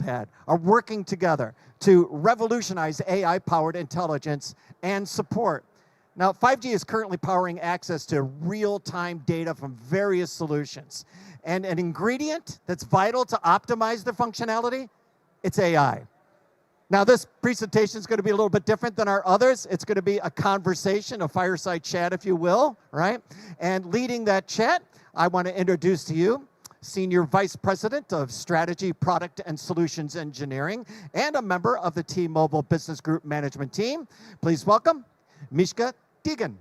Dialpad are working together to revolutionize AI-powered intelligence and support. Now, 5G is currently powering access to real-time data from various solutions. And an ingredient that's vital to optimize the functionality, it's AI. Now, this presentation is going to be a little bit different than our others. It's going to be a conversation, a fireside chat, if you will, right? And leading that chat, I want to introduce to you Senior Vice President of Strategy, Product, and Solutions Engineering, and a member of the T-Mobile Business Group Management Team. Please welcome Mishka Deegan.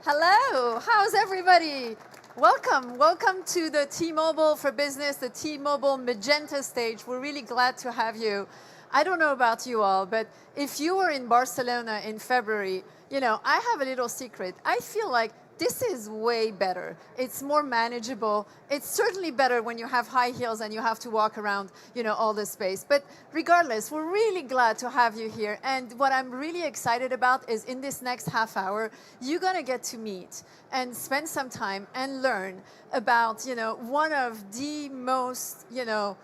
Hello, how's everybody? Welcome to the T-Mobile for Business, the T-Mobile Magenta stage. We're really glad to have you. I don't know about you all, but if you were in Barcelona in February, you know, I have a little secret. I feel like this is way better. It's more manageable. It's certainly better when you have high heels and you have to walk around, you know, all the space. But regardless, we're really glad to have you here. And what I'm really excited about is in this next half hour, you're gonna get to meet and spend some time and learn about, you know, one of the most, you know,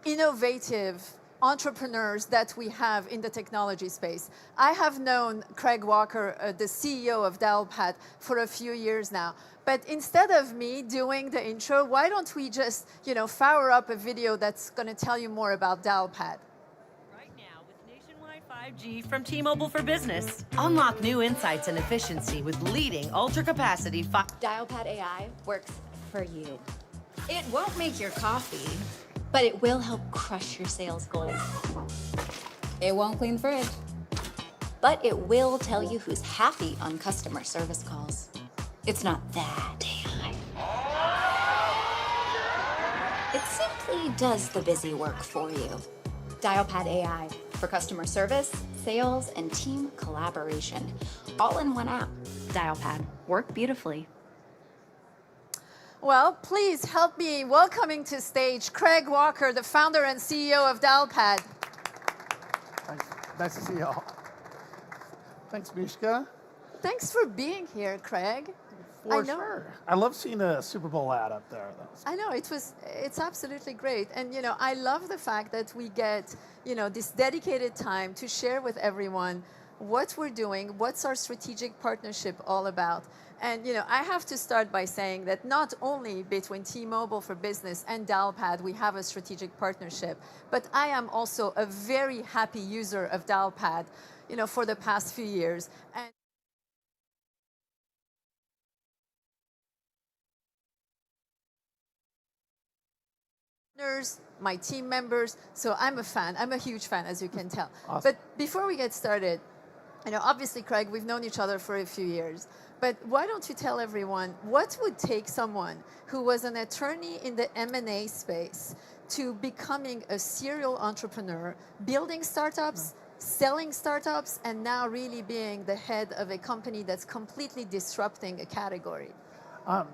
innovative entrepreneurs that we have in the technology space. I have known Craig Walker, the CEO of Dialpad, for a few years now. But instead of me doing the intro, why don't we just, you know, fire up a video that's going to tell you more about Dialpad. Right now, with nationwide 5G from T-Mobile for Business. Unlock new insights and efficiency with leading ultra-capacity Dialpad AI works for you. It won't make your coffee, but it will help crush your sales goals. It won't clean the fridge, but it will tell you who's happy on customer service calls. It's not that AI. It simply does the busy work for you. Dialpad AI for customer service, sales, and team collaboration, all in one app. Dialpad, work beautifully. Well, please help me welcoming to stage Craig Walker, the founder and CEO of Dialpad. Thanks. Nice to see you all. Thanks, Mishka. Thanks for being here, Craig. For sure. I love seeing a Super Bowl ad up there. I know, it's absolutely great. And, you know, I love the fact that we get, you know, this dedicated time to share with everyone what we're doing, what's our strategic partnership all about. And, you know, I have to start by saying that not only between T-Mobile for Business and Dialpad we have a strategic partnership, but I am also a very happy user of Dialpad, you know, for the past few years. And my team members, so I'm a fan. I'm a huge fan, as you can tell. Awesome. But before we get started, you know, obviously, Craig, we've known each other for a few years. But why don't you tell everyone what would take someone who was an attorney in the M&A space to becoming a serial entrepreneur, building startups, selling startups, and now really being the head of a company that's completely disrupting a category?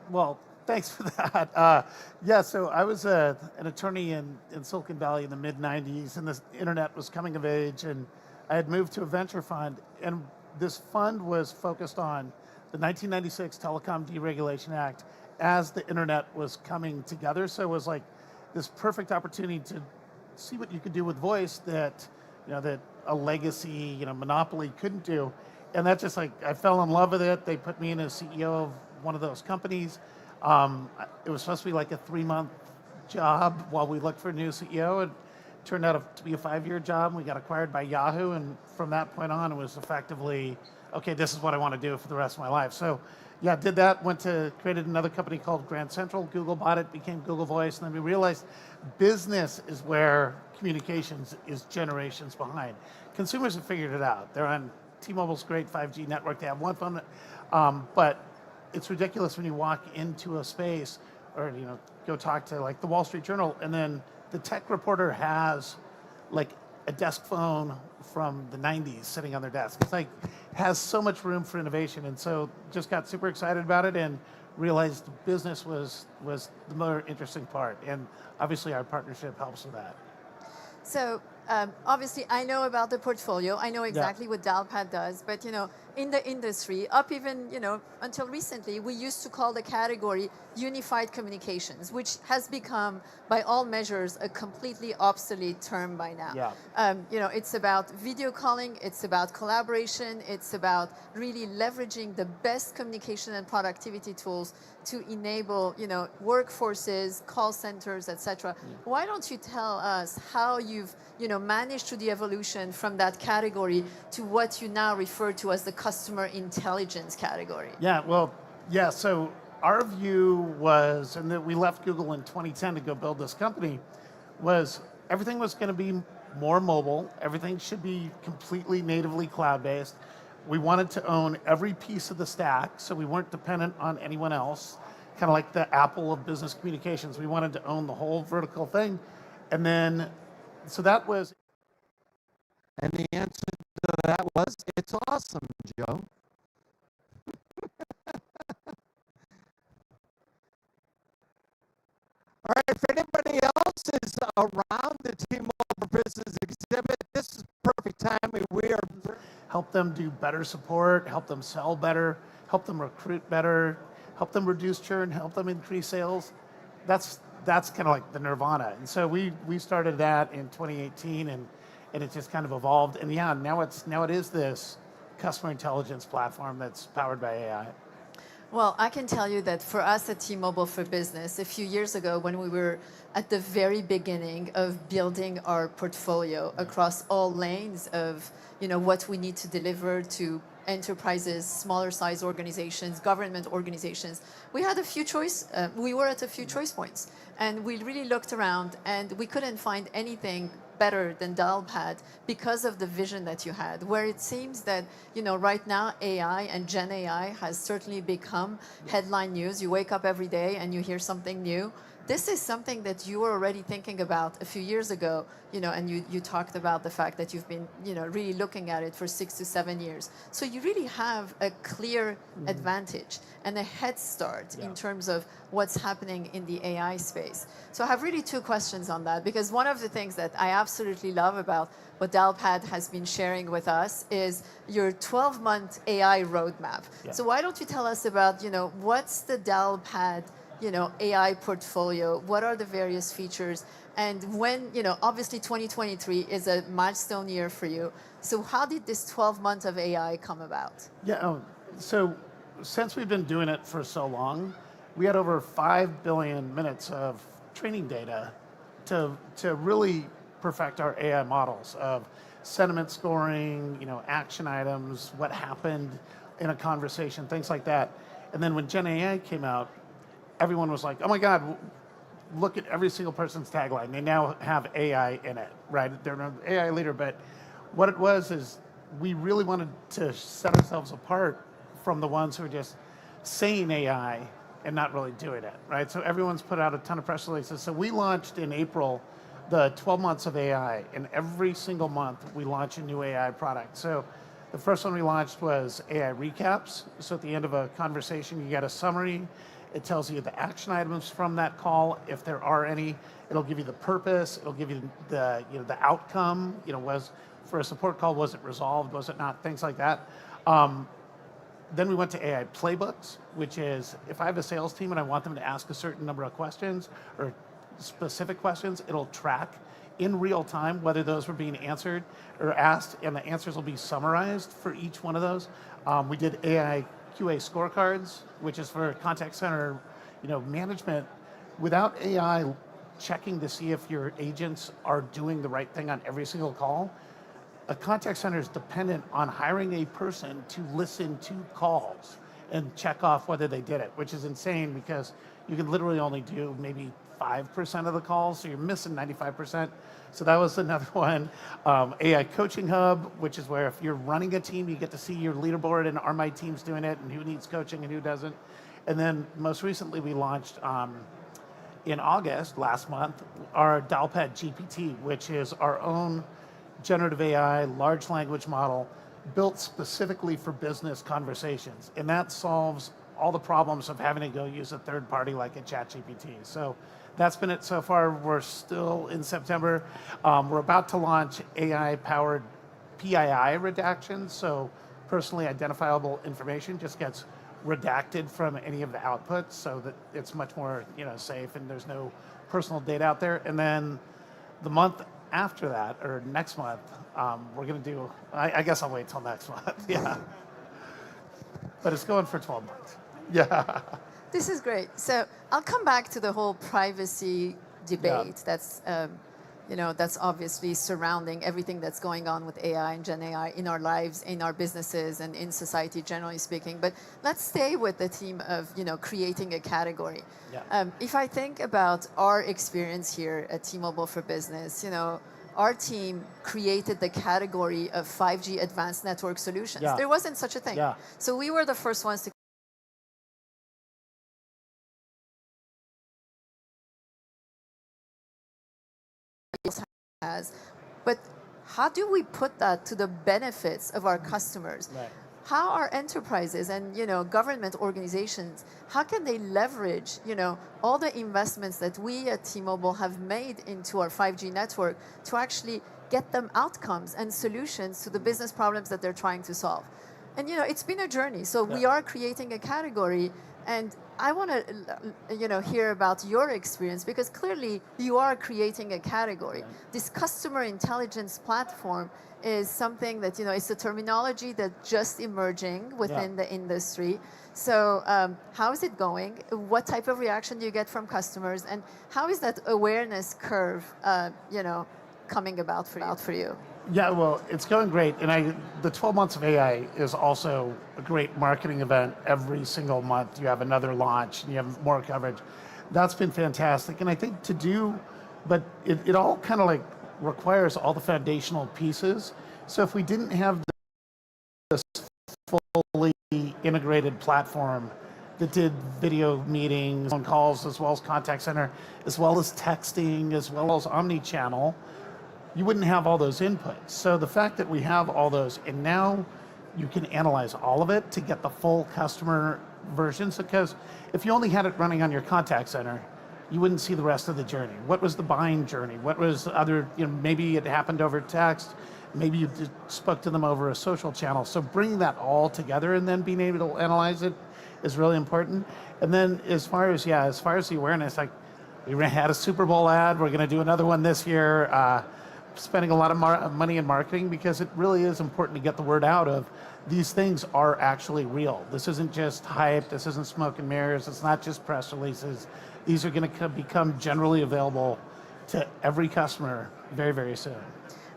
Well, thanks for that. Yeah, so I was an attorney in Silicon Valley in the mid-90s, and the internet was coming of age, and I had moved to a venture fund, and this fund was focused on the 1996 Telecom Deregulation Act as the internet was coming together. So it was like this perfect opportunity to see what you could do with voice that, you know, that a legacy, you know, monopoly couldn't do. And that just like, I fell in love with it. They put me in as CEO of one of those companies. It was supposed to be like a 3-month job while we looked for a new CEO. It turned out to be a 5-year job. We got acquired by Yahoo. And from that point on, it was effectively, okay, this is what I want to do for the rest of my life. So yeah, did that, created another company called Grand Central. Google bought it, became Google Voice. And then we realized business is where communications is generations behind. Consumers have figured it out. They're on T-Mobile's great 5G network. They have one phone, but it's ridiculous when you walk into a space or, you know, go talk to like the Wall Street Journal, and then the tech reporter has like a desk phone from the 90s sitting on their desk. It's like, has so much room for innovation. And so just got super excited about it and realized business was the more interesting part. And obviously our partnership helps with that. So obviously I know about the portfolio. I know exactly what Dialpad does, but you know, in the industry, up even, until recently, we used to call the category unified communications, which has become, by all measures, a completely obsolete term by now. Yeah. It's about video calling, it's about collaboration, it's about really leveraging the best communication and productivity tools to enable, workforces, call centers, etc. Why don't you tell us how you've, managed to the evolution from that category to what you now refer to as the customer intelligence category? Yeah, well, yeah, so our view was, and that we left Google in 2010 to go build this company, was everything was going to be more mobile. Everything should be completely natively cloud-based. We wanted to own every piece of the stack, so we weren't dependent on anyone else, kind of like the Apple of business communications. We wanted to own the whole vertical thing. And then, so that was... And the answer to that was, it's awesome, Joe. All right, if anybody else is around the T-Mobile Business exhibit, this is perfect timing. We are... Help them do better support, help them sell better, help them recruit better, help them reduce churn, help them increase sales. That's kind of like the nirvana. And so we started that in 2018, and it just kind of evolved. And yeah, now it is this customer intelligence platform that's powered by AI. Well, I can tell you that for us at T-Mobile for Business, a few years ago when we were at the very beginning of building our portfolio across all lanes of what we need to deliver to enterprises, smaller size organizations, government organizations, we had a few we were at a few choice points, and we really looked around and we couldn't find anything better than Dialpad because of the vision that you had, where it seems that, right now AI and Gen AI has certainly become headline news. You wake up every day and you hear something new. This is something that you were already thinking about a few years ago, and you talked about the fact that you've been, really looking at it for 6 to 7 years. So you really have a clear advantage and a head start in terms of what's happening in the AI space. So I have really two questions on that, because one of the things that I absolutely love about what Dialpad has been sharing with us is your 12-month AI roadmap. Yeah. So why don't you tell us about, what's the Dialpad AI portfolio? What are the various features? And when, obviously 2023 is a milestone year for you. So how did this 12 months of AI come about? Yeah, so since we've been doing it for so long, we had over 5 billion minutes of training data to really perfect our AI models of sentiment scoring, action items, what happened in a conversation, things like that. And then when Gen AI came out, everyone was like, oh my God, look at every single person's tagline. They now have AI in it, right? They're an AI leader, but what it was is we really wanted to set ourselves apart from the ones who are just saying AI and not really doing it, right? So everyone's put out a ton of press releases. So we launched in April the 12 months of AI, and every single month we launch a new AI product. So the first one we launched was AI recaps. So at the end of a conversation, you get a summary. It tells you the action items from that call, if there are any. It'll give you the purpose. It'll give you the the outcome. Was for a support call, was it resolved? Was it not? Things like that. Then we went to AI playbooks, which is if I have a sales team and I want them to ask a certain number of questions or specific questions, it'll track in real time whether those were being answered or asked, and the answers will be summarized for each one of those. We did AI QA scorecards, which is for contact center, management. Without AI checking to see if your agents are doing the right thing on every single call, a contact center is dependent on hiring a person to listen to calls and check off whether they did it, which is insane because you can literally only do maybe 5% of the calls, so you're missing 95%. So that was another one. AI Coaching Hub, which is where if you're running a team, you get to see your leaderboard and are my teams doing it and who needs coaching and who doesn't. And then most recently we launched in August, last month, our Dialpad GPT, which is our own generative AI, large language model, built specifically for business conversations. And that solves all the problems of having to go use a third party like a ChatGPT. So that's been it so far. We're still in September. We're about to launch AI-powered PII redaction. So personally identifiable information just gets redacted from any of the outputs so that it's much more safe and there's no personal data out there. And then the month after that, or next month, we're going to do, I guess I'll wait till next month, yeah. But it's going for 12 months, yeah. This is great. So I'll come back to the whole privacy debate. Yeah. That's obviously surrounding everything that's going on with AI and Gen AI in our lives, in our businesses, and in society, generally speaking. But let's stay with the theme of, creating a category. Yeah. If I think about our experience here at T-Mobile for Business, our team created the category of 5G advanced network solutions. Yeah. There wasn't such a thing. Yeah. So we were the first ones to has. But how do we put that to the benefits of our customers? Right. How are enterprises and government organizations, how can they leverage all the investments that we at T-Mobile have made into our 5G network to actually get them outcomes and solutions to the business problems that they're trying to solve? And it's been a journey. So we are creating a category, and I want to hear about your experience, because clearly you are creating a category. This customer intelligence platform is something that it's a terminology that's just emerging within the industry. So how is it going? What type of reaction do you get from customers, and how is that awareness curve coming about for you? Yeah, well, it's going great, and the 12 months of AI is also a great marketing event. Every single month you have another launch and you have more coverage. That's been fantastic, and I think but it all kind of like requires all the foundational pieces. So if we didn't have this fully integrated platform that did video meetings, phone calls, as well as contact center, as well as texting, as well as omni-channel, you wouldn't have all those inputs. So the fact that we have all those, and now you can analyze all of it to get the full customer versions, because if you only had it running on your contact center, you wouldn't see the rest of the journey. What was the buying journey? What was other, maybe it happened over text, maybe you spoke to them over a social channel. So bringing that all together and then being able to analyze it is really important. And then as far as the awareness, like we had a Super Bowl ad, we're gonna do another one this year, spending a lot of money in marketing, because it really is important to get the word out of these things are actually real. This isn't just hype, this isn't smoke and mirrors, it's not just press releases. These are going to become generally available to every customer very, very soon.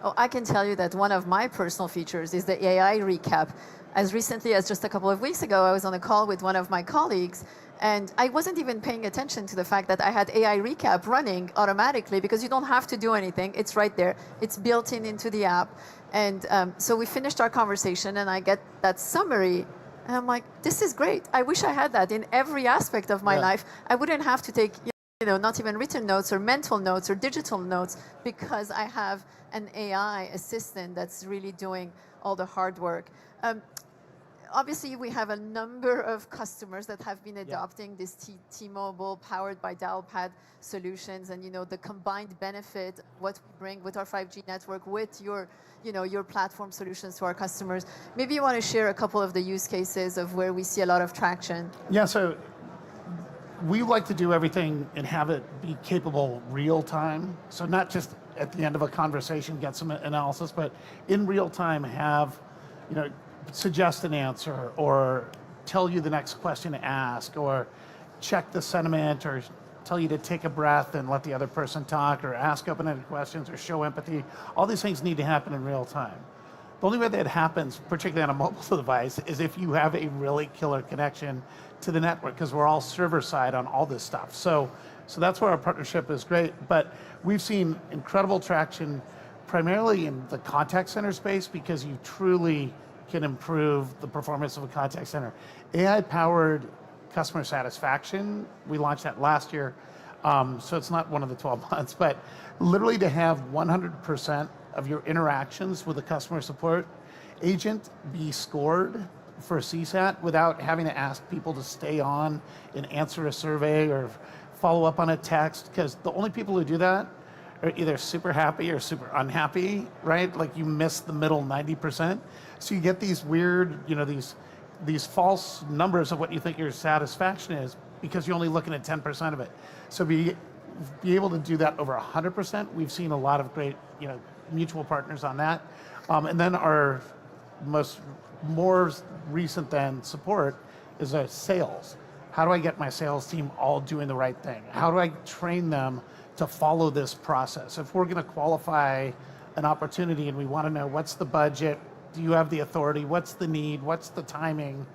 Oh, I can tell you that one of my personal features is the AI recap. As recently as just a couple of weeks ago, I was on a call with one of my colleagues, and I wasn't even paying attention to the fact that I had AI recap running automatically, because you don't have to do anything. It's right there. It's built into the app. And so we finished our conversation, and I get that summary. And I'm like, this is great. I wish I had that in every aspect of my life. I wouldn't have to take, not even written notes or mental notes or digital notes, because I have an AI assistant that's really doing all the hard work. Obviously, we have a number of customers that have been adopting this T-Mobile powered by Dialpad solutions, and the combined benefit, what we bring with our 5G network, with your platform solutions to our customers. Maybe you want to share a couple of the use cases of where we see a lot of traction. Yeah, so we like to do everything and have it be capable real time. So not just at the end of a conversation get some analysis, but in real time have, suggest an answer, or tell you the next question to ask, or check the sentiment, or tell you to take a breath and let the other person talk, or ask open-ended questions, or show empathy. All these things need to happen in real time. The only way that happens, particularly on a mobile device, is if you have a really killer connection to the network, because we're all server side on all this stuff. So that's where our partnership is great. But we've seen incredible traction primarily in the contact center space, because you truly can improve the performance of a contact center. AI-powered customer satisfaction, we launched that last year, so it's not one of the 12 months, but literally to have 100% of your interactions with a customer support agent be scored for CSAT without having to ask people to stay on and answer a survey or follow up on a text, because the only people who do that are either super happy or super unhappy, right? Like you miss the middle 90%. So you get these weird, these false numbers of what you think your satisfaction is because you're only looking at 10% of it. So be able to do that over 100%. We've seen a lot of great, mutual partners on that. And then our more recent than support is our sales. How do I get my sales team all doing the right thing? How do I train them to follow this process? If we're going to qualify an opportunity and we want to know what's the budget, do you have the authority, what's the need, what's the timing,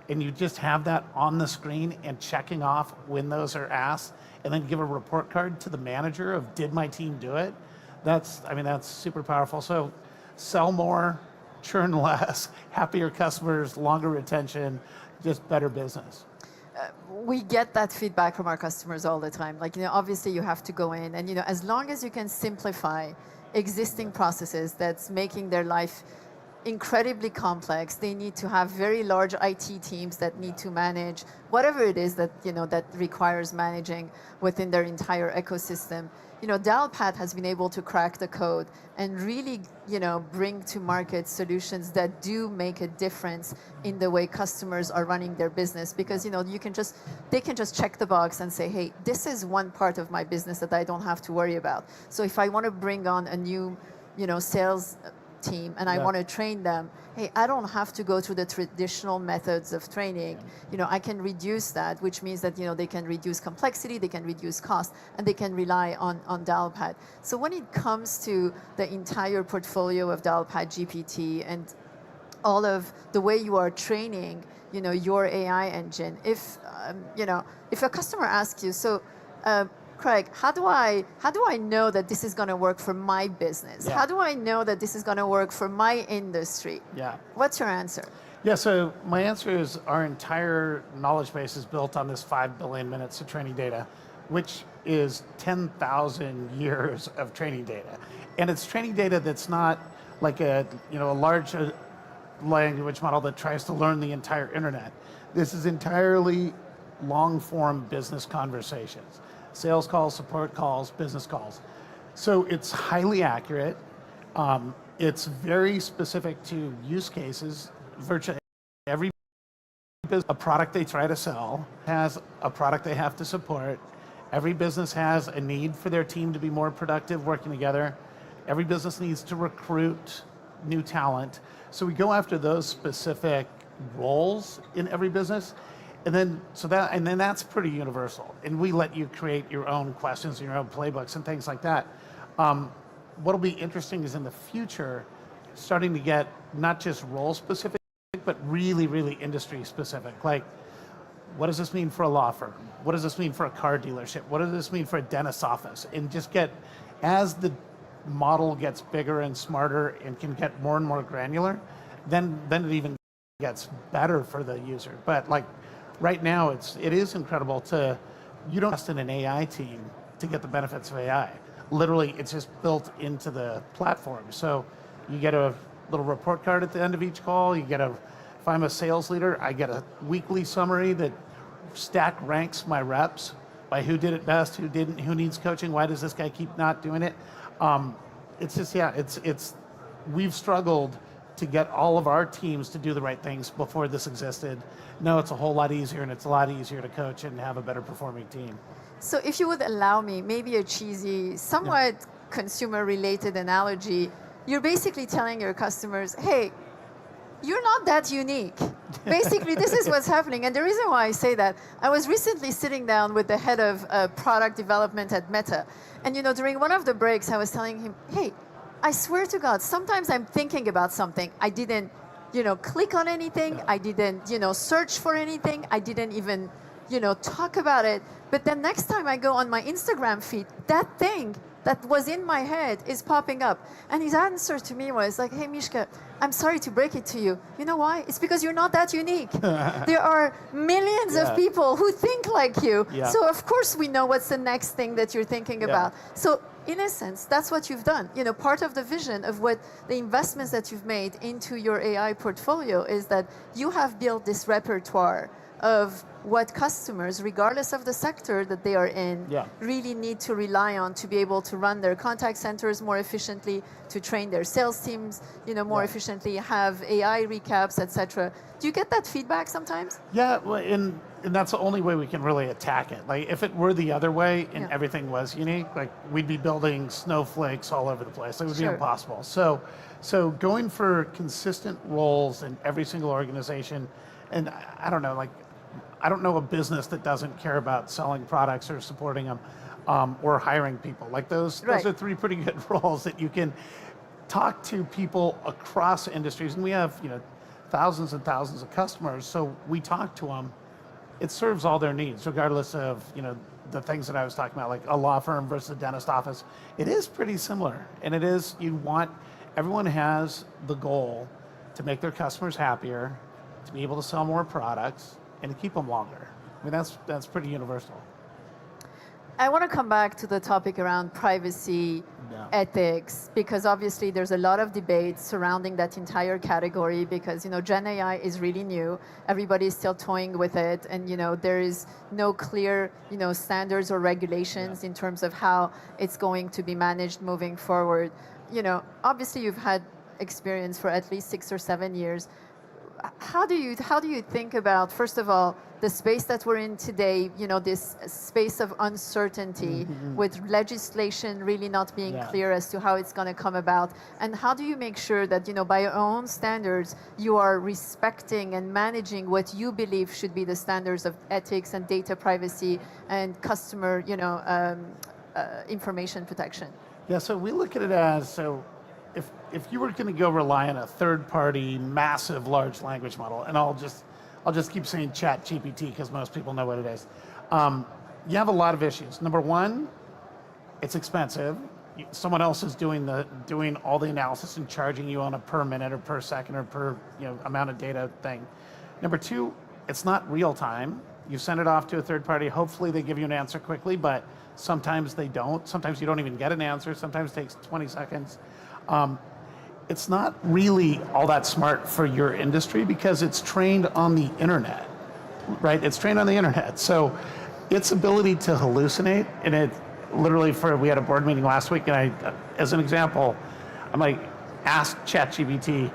and you just have that on the screen and checking off when those are asked, and then give a report card to the manager of did my team do it? That's super powerful. So sell more, churn less, happier customers, longer retention, just better business. We get that feedback from our customers all the time. Like, obviously you have to go in and, as long as you can simplify existing processes that's making their life incredibly complex, they need to have very large IT teams that need to manage whatever it is that, that requires managing within their entire ecosystem. Dialpad has been able to crack the code and really, bring to market solutions that do make a difference in the way customers are running their business. Because, they can just check the box and say, hey, this is one part of my business that I don't have to worry about. So if I want to bring on a new, sales team and I want to train them, hey, I don't have to go through the traditional methods of training. I can reduce that, which means that they can reduce complexity, they can reduce cost, and they can rely on Dialpad. So when it comes to the entire portfolio of Dialpad GPT and all of the way you are training your AI engine, if a customer asks you, so Craig, how do I know that this is going to work for my business? Yeah. How do I know that this is going to work for my industry? Yeah. What's your answer? Yeah, so my answer is our entire knowledge base is built on this 5 billion minutes of training data, which is 10,000 years of training data. And it's training data that's not like a large language model that tries to learn the entire internet. This is entirely long-form business conversations. Sales calls, support calls, business calls. So it's highly accurate. It's very specific to use cases. Virtually every business, a product they try to sell has a product they have to support. Every business has a need for their team to be more productive working together. Every business needs to recruit new talent. So we go after those specific roles in every business. And then that's pretty universal. And we let you create your own questions and your own playbooks and things like that. What'll be interesting is in the future, starting to get not just role specific, but really, really industry specific. Like, what does this mean for a law firm? What does this mean for a car dealership? What does this mean for a dentist's office? And just as the model gets bigger and smarter and can get more and more granular, then it even gets better for the user. But like, right now, it is incredible you don't invest in an AI team to get the benefits of AI. Literally, it's just built into the platform. So you get a little report card at the end of each call. If I'm a sales leader, I get a weekly summary that stack ranks my reps by who did it best, who didn't, who needs coaching, why does this guy keep not doing it? We've struggled to get all of our teams to do the right things before this existed. Now it's a whole lot easier, and it's a lot easier to coach and have a better performing team. So if you would allow me, maybe a cheesy, somewhat consumer-related analogy, you're basically telling your customers, hey, you're not that unique. Basically, this is what's happening. And the reason why I say that, I was recently sitting down with the head of product development at Meta. And during one of the breaks, I was telling him, hey, I swear to God, sometimes I'm thinking about something. I didn't, click on anything. I didn't, search for anything. I didn't even, talk about it. But then next time I go on my Instagram feed, that thing that was in my head is popping up. And his answer to me was like, hey, Mishka, I'm sorry to break it to you. You know why? It's because you're not that unique. There are millions of people who think like you. Yeah. So of course we know what's the next thing that you're thinking about. So in a sense, that's what you've done. Part of the vision of what the investments that you've made into your AI portfolio is that you have built this repertoire of what customers, regardless of the sector that they are in, Yeah. really need to rely on to be able to run their contact centers more efficiently, to train their sales teams, more efficiently, have AI recaps, etc. Do you get that feedback sometimes? Yeah, well, and that's the only way we can really attack it. Like, if it were the other way and Yeah. everything was unique, like, we'd be building snowflakes all over the place. It would be Sure. impossible. So going for consistent roles in every single organization, and I don't know, like, I don't know a business that doesn't care about selling products or supporting them, or hiring people. Like, those Right. are three pretty good roles that you can talk to people across industries, and we have thousands and thousands of customers, so we talk to them. It serves all their needs, regardless of the things that I was talking about, like a law firm versus a dentist office. It is pretty similar, and it is, everyone has the goal to make their customers happier, to be able to sell more products, and to keep them longer. I mean, that's pretty universal. I want to come back to the topic around privacy, ethics, because obviously there's a lot of debate surrounding that entire category because, Gen AI is really new. Everybody's still toying with it, and, there is no clear, standards or regulations in terms of how it's going to be managed moving forward. Obviously you've had experience for at least 6 or 7 years. How do you think about, first of all, the space that we're in today, this space of uncertainty with legislation really not being clear as to how it's going to come about? And how do you make sure that, by your own standards, you are respecting and managing what you believe should be the standards of ethics and data privacy and customer, information protection? Yeah, so we look at it as, if you were going to go rely on a third-party, massive, large language model, and I'll just keep saying Chat GPT because most people know what it is. You have a lot of issues. Number one, it's expensive. Someone else is doing all the analysis and charging you on a per minute or per second or per amount of data thing. Number two, it's not real time. You send it off to a third party. Hopefully they give you an answer quickly, but sometimes they don't. Sometimes you don't even get an answer. Sometimes it takes 20 seconds. It's not really all that smart for your industry because it's trained on the internet, right? It's trained on the internet. So its ability to hallucinate, and it literally, we had a board meeting last week, and I, as an example, I'm like, ask ChatGPT,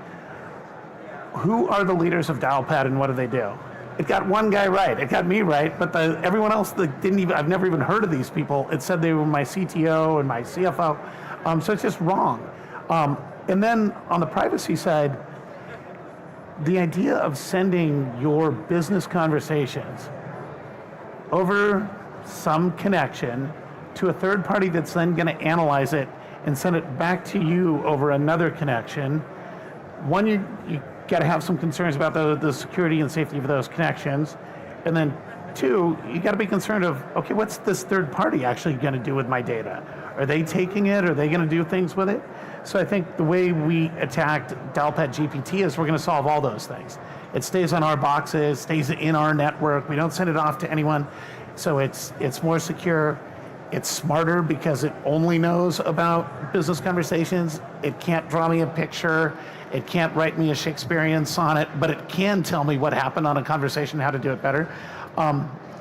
who are the leaders of Dialpad and what do they do? It got one guy right. It got me right, but everyone else that I've never even heard of these people. It said they were my CTO and my CFO. So it's just wrong. And then on the privacy side, the idea of sending your business conversations over some connection to a third party that's then going to analyze it and send it back to you over another connection. One, you got to have some concerns about the security and safety of those connections. And then two, you got to be concerned of, okay, what's this third party actually going to do with my data? Are they taking it? Are they going to do things with it? So I think the way we attacked Dialpad GPT is we're going to solve all those things. It stays on our boxes, stays in our network. We don't send it off to anyone. So it's more secure. It's smarter because it only knows about business conversations. It can't draw me a picture. It can't write me a Shakespearean sonnet, but it can tell me what happened on a conversation, how to do it better.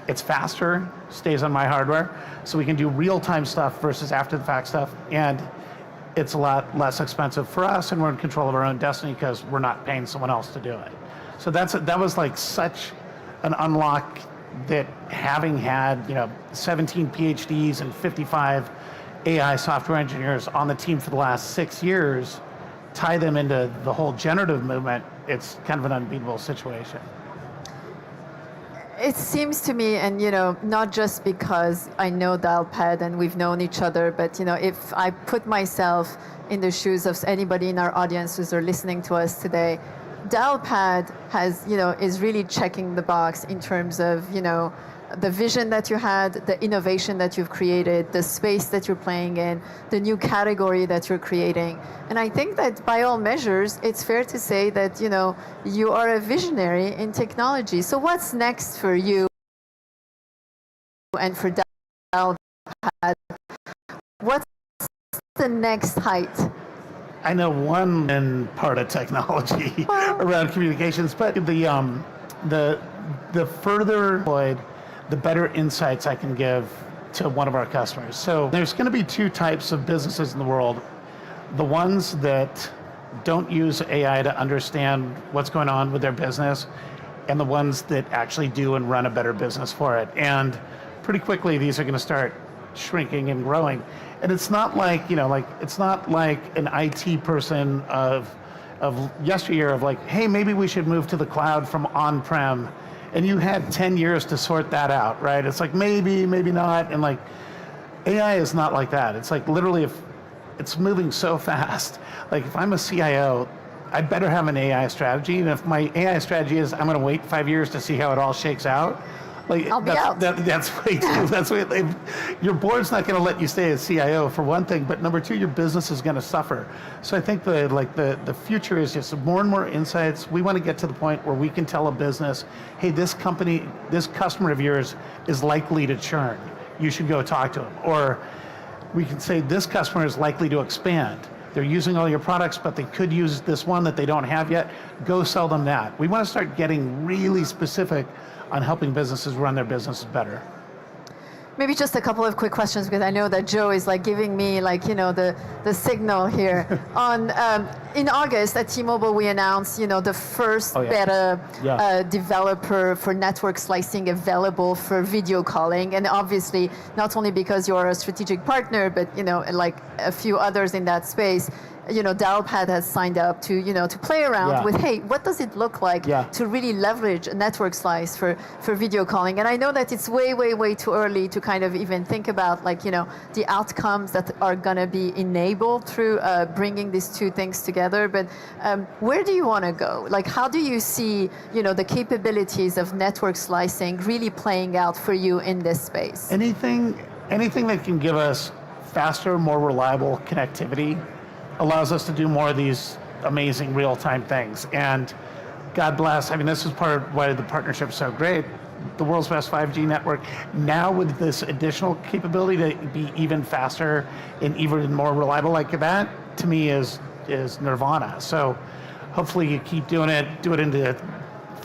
It's faster, stays on my hardware, so we can do real-time stuff versus after-the-fact stuff, and it's a lot less expensive for us, and we're in control of our own destiny because we're not paying someone else to do it. So that was like such an unlock that, having had 17 PhDs and 55 AI software engineers on the team for the last 6 years, tie them into the whole generative movement, it's kind of an unbeatable situation. It seems to me, and not just because I know Dialpad and we've known each other, but if I put myself in the shoes of anybody in our audience who's listening to us today, Dialpad has, is really checking the box in terms of, the vision that you had, the innovation that you've created, the space that you're playing in, the new category that you're creating. And I think that by all measures, it's fair to say that, you are a visionary in technology. So what's next for you and for Dialpad? What's the next height? I know one part of technology around communications, but the the further deployed, the better insights I can give to one of our customers. So there's going to be two types of businesses in the world. The ones that don't use AI to understand what's going on with their business, and the ones that actually do and run a better business for it. And pretty quickly, these are going to start shrinking and growing. And it's not like, it's not like an IT person of yesteryear of like, hey, maybe we should move to the cloud from on-prem. And you had 10 years to sort that out, right? It's like maybe not. And like AI is not like that. It's like literally if it's moving so fast. Like if I'm a CIO, I better have an AI strategy. And if my AI strategy is I'm going to wait 5 years to see how it all shakes out, like I'll be out. that's way too. That's way. Your board's not going to let you stay as CIO for one thing, but number two, your business is going to suffer. So I think the future is just more and more insights. We want to get to the point where we can tell a business, hey, this customer of yours is likely to churn. You should go talk to them. Or we can say this customer is likely to expand. They're using all your products, but they could use this one that they don't have yet. Go sell them that. We want to start getting really specific on helping businesses run their businesses better. Maybe just a couple of quick questions, because I know that Joe is like giving me the signal here. In August at T-Mobile, we announced the first beta developer for network slicing available for video calling, and obviously not only because you're a strategic partner, but like a few others in that space. Dialpad has signed up to play around with, hey, what does it look like to really leverage a network slice for video calling? And I know that it's way, way, way too early to kind of even think about the outcomes that are going to be enabled through bringing these two things together. But where do you want to go? Like, how do you see the capabilities of network slicing really playing out for you in this space? Anything that can give us faster, more reliable connectivity allows us to do more of these amazing real-time things. And God bless, this is part of why the partnership's so great. The world's best 5G network, now with this additional capability to be even faster and even more reliable like that, to me is nirvana. So hopefully you keep doing it, do it into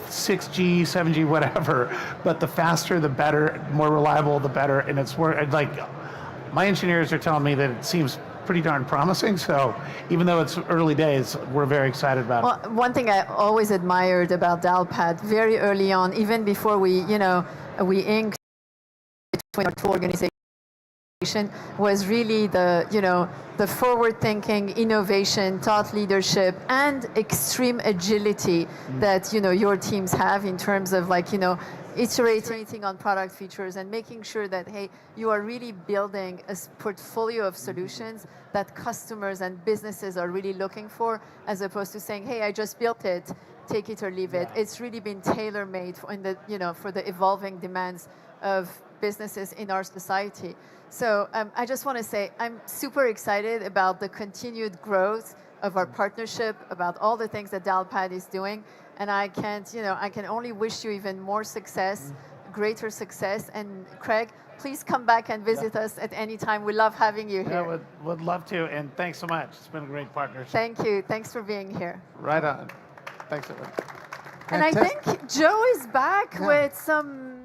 6G, 7G, whatever, but the faster, the better, more reliable, the better. And it's like, my engineers are telling me that it seems pretty darn promising. So even though it's early days, we're very excited about it. Well, one thing I always admired about Dialpad very early on, even before we inked between our two organizations, was really the forward-thinking, innovation, thought leadership, and extreme agility that your teams have in terms of iterating on product features and making sure that, hey, you are really building a portfolio of solutions that customers and businesses are really looking for, as opposed to saying, hey, I just built it, take it or leave it. It's really been tailor-made for the evolving demands of businesses in our society. So I just want to say I'm super excited about the continued growth of our partnership, about all the things that Dialpad is doing. And I can only wish you even more success, greater success. And Craig, please come back and visit us at any time. We love having you here. Yeah, would love to. And thanks so much. It's been a great partnership. Thank you. Thanks for being here. Right on. Thanks, everyone. And I think Joe is back with some